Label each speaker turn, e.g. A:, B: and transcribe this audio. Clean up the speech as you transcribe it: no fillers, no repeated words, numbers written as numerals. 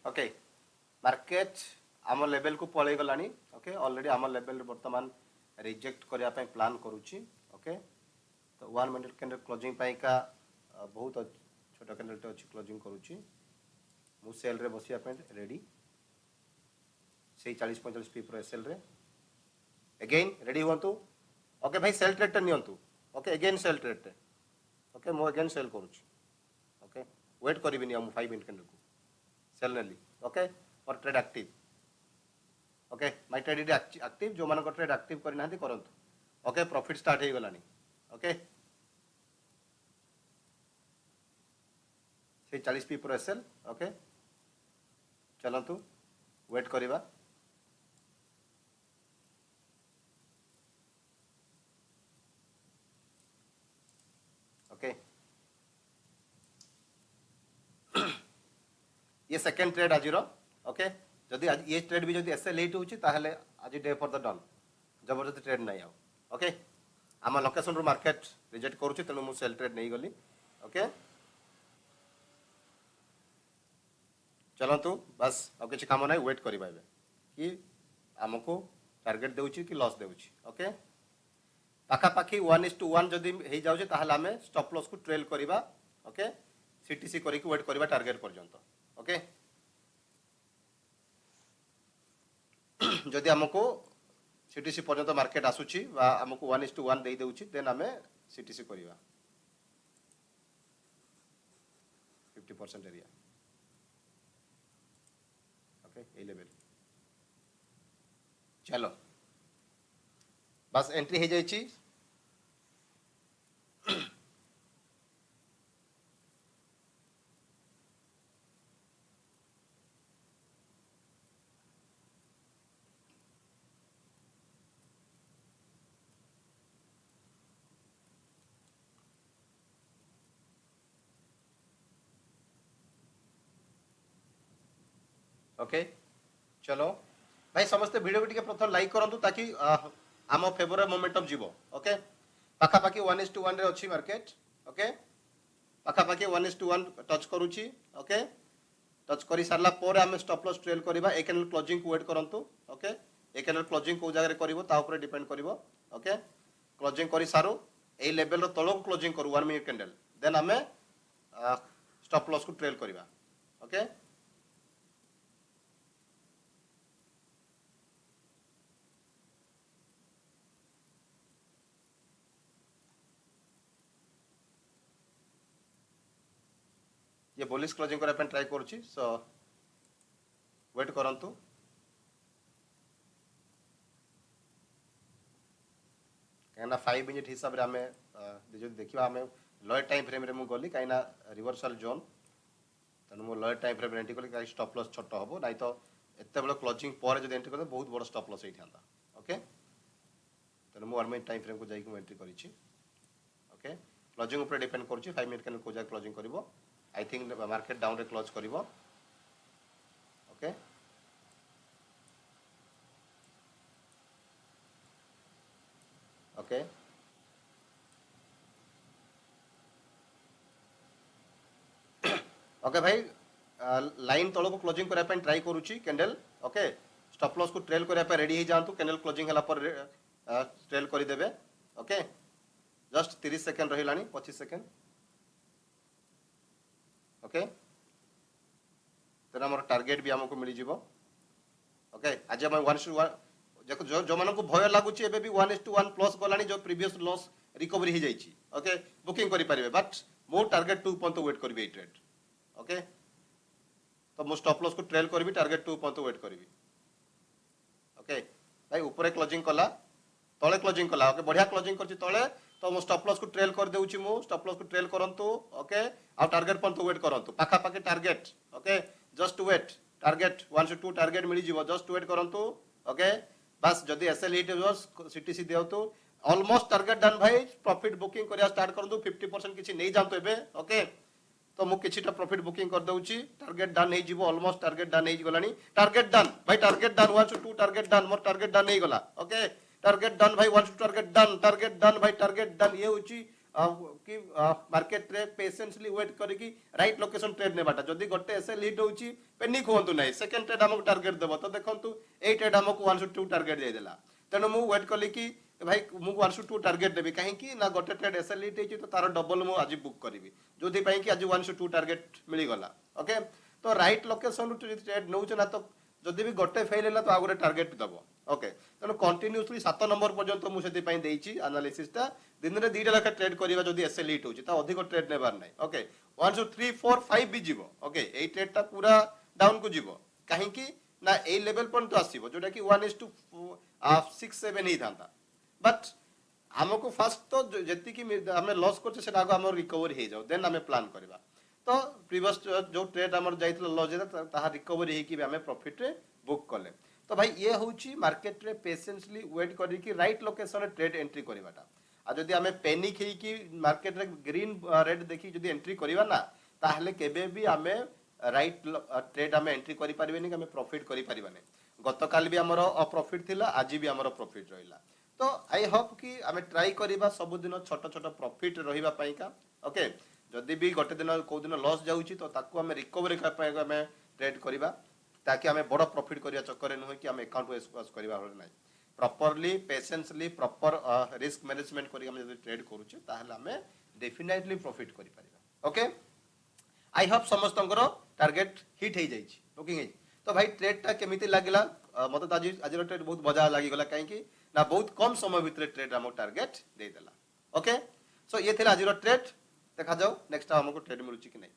A: Okay market आम level को पलि गलानी ओके ऑलरेडी आम लेवल वर्तमान रिजेक्ट करने प्लान करुच्ची ओके तो 1 मिनट कैंडल क्लोजिंग का बहुत छोट कैंडल अच्छी क्लोजिंग करुच्ची मु सेल रे बसिया रेडी से 40-45 पीपर एसएल रे अगेन रेडी हुंतु ओके भाई सेल ट्रेड नियंतु okay again sell trade okay मु अगेन सेल करुच्ची ओके वेट करिबिनी हम 5 मिनट कैंडल को सेल नेली ओके और trade active okay my trade is active जो मानको ट्रेड एक्टिव करना करंतु ओके प्रॉफिट स्टार्ट हो गलानी ओके से 40 पी पर एसएल ओके चलंतु वेट करिबा ओके ये सेकंड ट्रेड आज ओके जदि आज ये ट्रेड भी जदि एसएल 8 होची ताहले आज डे फॉर द डन जबरदस्ती ट्रेड नहीं आओ ओके आम लोकेशन रो मार्केट रिजेक्ट करूची तेनु मु सेल ट्रेड नहीं गली ओके चलंतु बस अब किछि काम नाही वेट करिबा एबे कि हमको टारगेट देउची कि लॉस देउची ओके पाखा पाखी 1:1 जदि हे जाउची ताहले हमें स्टॉप लॉस को ट्रेल करिबा ओके सीटीसी करी कि वेट करिबा टारगेट पर्यंत ओके जदि हमको सीटीसी पर्यंत मार्केट आसुची बा हमको 1:1 दे देउची देन हमें सीटीसी करिबा 50% एरिया ओके ए लेवल चलो बस एंट्री हे जाइची ओके चलो भाई समस्त वीडियो को प्रथम लाइक करंतु ताकि आम फेवर मोमेंटम जीवो ओके पाखा पाखी 1:1 रे अच्छी मार्केट ओके पाखा पाखी 1:1 टच करूची ओके टच करी सारला पर आम स्टॉप लॉस ट्रेल करबा ए कैंडल क्लोजिंग को वेट करंतु ओके ए कैंडल क्लोजिंग को जगह रे करबो ता ऊपर डिपेंड करबो ओके क्लोजिंग करी सारू ए लेवल रो तळो क्लोजिंग करू 1 मिनिट कैंडल देन आम स्टॉप लॉस को ट्रेल करबा ओके ये बुलिश क्लोजिंग करने पे ट्राई करूची सो वेट करंतु कहना 5 मिनिट हिसाब रे हमें जो देखिबा हमें लोअर टाइम फ्रेम रे मु गली काइना रिवर्सल जोन तनु मु लोअर टाइम फ्रेम एंट्री कली काई स्टॉप लॉस छोट हबो नाही तो एते बड़ क्लोजिंग पर जो एंट्री करते बहुत बड़ स्टॉप लॉस एठांदा ओके तनु मु 1 मिनिट टाइम फ्रेम को जाई को एंट्री करिछि ओके क्लोजिंग ऊपर डिपेंड करूची 5 मिनिट कैन को जा क्लोजिंग करबो I think the market down रे क्लोज करिवो ओके ओके ओके भाई लाइन तलो को क्लोजिंग करया पे ट्राई करूची कैंडल ओके स्टॉप लॉस को ट्रेल करया पे रेडी ही जांतु कैंडल क्लोजिंग हला पर ट्रेल करि देबे ओके जस्ट 30 सेकंड रहिलानी 25 सेकंड ओके तेना हमर टारगेट भी हमको मिली जीवो ओके आज हम 1:1 देखो जो मानको भय लागुची एबे भी 1:1 प्लस गलानी जो प्रीवियस लॉस रिकवरी ही जाईची ओके बुकिंग करि परिबे बट मो टारगेट 2 पॉइंट वेट करबे ए ट्रेड ओके तो मो स्टॉप लॉस को ट्रेल करबी टारगेट 2 पॉइंट वेट करबी ओके भाई ऊपर क्लोजिंग कला तळे क्लोजिंग कला ओके बढ़िया क्लोजिंग करची तळे तो मो स्टॉप लॉस को ट्रेल कर देउची मु स्टॉप लॉस को ट्रेल करंतु ओके आ टारगेट पॉइंट वेट करंतु पाखा पाखी target okay just wait target 1 से 2 टारगेट मिली जीवो जस्ट वेट करंतु ओके बस जदी एसएल 8 सीटीसी देउतु ऑलमोस्ट टारगेट डन भाई प्रॉफिट बुकिंग करिया स्टार्ट करंतु 50% किछि नै जानतो एबे ओके तो मु किछिटा प्रॉफिट बुकिंग कर दउची टारगेट डन नै जीवो ऑलमोस्ट टारगेट डन नै गलानी टारगेट डन भाई टारगेट डन 1 से 2 target done more target done नै गला ओके टारगेट डन भाई 1 से 2 टारगेट डन भाई टारगेट डन ये होची कि मार्केट रे पेशेंसली वेट करके राइट लोकेशन ट्रेड नेबाटा जदी गोटे एसएल हिट होची पेनिक होंतु नाही सेकंड ट्रेड हमको टारगेट देबो तो देखंतु ए ट्रेड हमको 102 टारगेट दे देला तेनो मु वेट करली कि भाई मु 102 टारगेट देबी काहे कि ना गोटे ट्रेड एसएल हिट होची तो तार डबल मु आज बुक करबी जोदि पई कि आज 102 टारगेट मिली गला ओके तो राइट लोकेशन रु ट्रेड नउछ ना तो जदि भी गोटे फेल होला तो आ गोटे टारगेट दबो ओके तेणु कंटिन्यूसली 7 नंबर पर्यंत मुझे देती एनालिसिसटा दिन में 2टा लेखा ट्रेड करवा जदि एसएल हिट होची ता अधिक ट्रेड नेबार नाही ओके 1 2 3 4 5 भी जीवो ओके ए ट्रेडटा पूरा डाउन को जीवो काहे कि ना ए लेवल पर्यंत आसीबो जोटा कि 1:6 7 ही थांता बट हमको फर्स्ट तो जति कि हमें लॉस करछे सेटा आगो हमर रिकवरी हे जाओ देन हमें प्लान करबा तो प्रीवियस जो ट्रेड हमर जाइतला लॉस जेता ताहा रिकवरी हे कि हमें प्रॉफिट रे बुक करले तो भाई ये होची मार्केट रे पेशेंसली वेट करी कि राइट लोकेशन रे ट्रेड एंट्री करबाटा आ जदी हमें पैनिक हे कि मार्केट रे ग्रीन रेड देखि जदी एंट्री करबा ना ताहले केबे भी हमें राइट ट्रेड हमें एंट्री करि परिबेनी कि हमें प्रॉफिट करि परिबाने गतकाल भी हमर प्रॉफिट थिला आज भी हमर प्रॉफिट रहिला तो आई होप कि हमें ट्राई करबा सब दिन छोट छोट प्रॉफिट रहिबा पई का ओके जदी भी गोटे दिन को दिन लॉस जाउची तो ताकू हमें रिकवरी कर पाए हमें ट्रेड करबा ताकि हमें बड़ प्रॉफिट करिया चक्कर नुहे कि हम अकाउंट को एक्सपोज करबा होले नै properly patiently proper risk management करी हम जदी ट्रेड करूचे ताहले हमें डेफिनेटली प्रॉफिट करि परिबा ओके आई होप समस्तंकर टारगेट हिट हे जाईची बुकिंग हे तो भाई ट्रेड ता केमिति लागिला मते आज आज ट्रेड बहुत मजा लागि गला काहे कि ना बहुत कम समय भितर ट्रेड हम टारगेट दे देला ओके सो ये थिला आज ट्रेड देखा जाओ नेक्स्ट हमको ट्रेड मिलुची कि नहीं।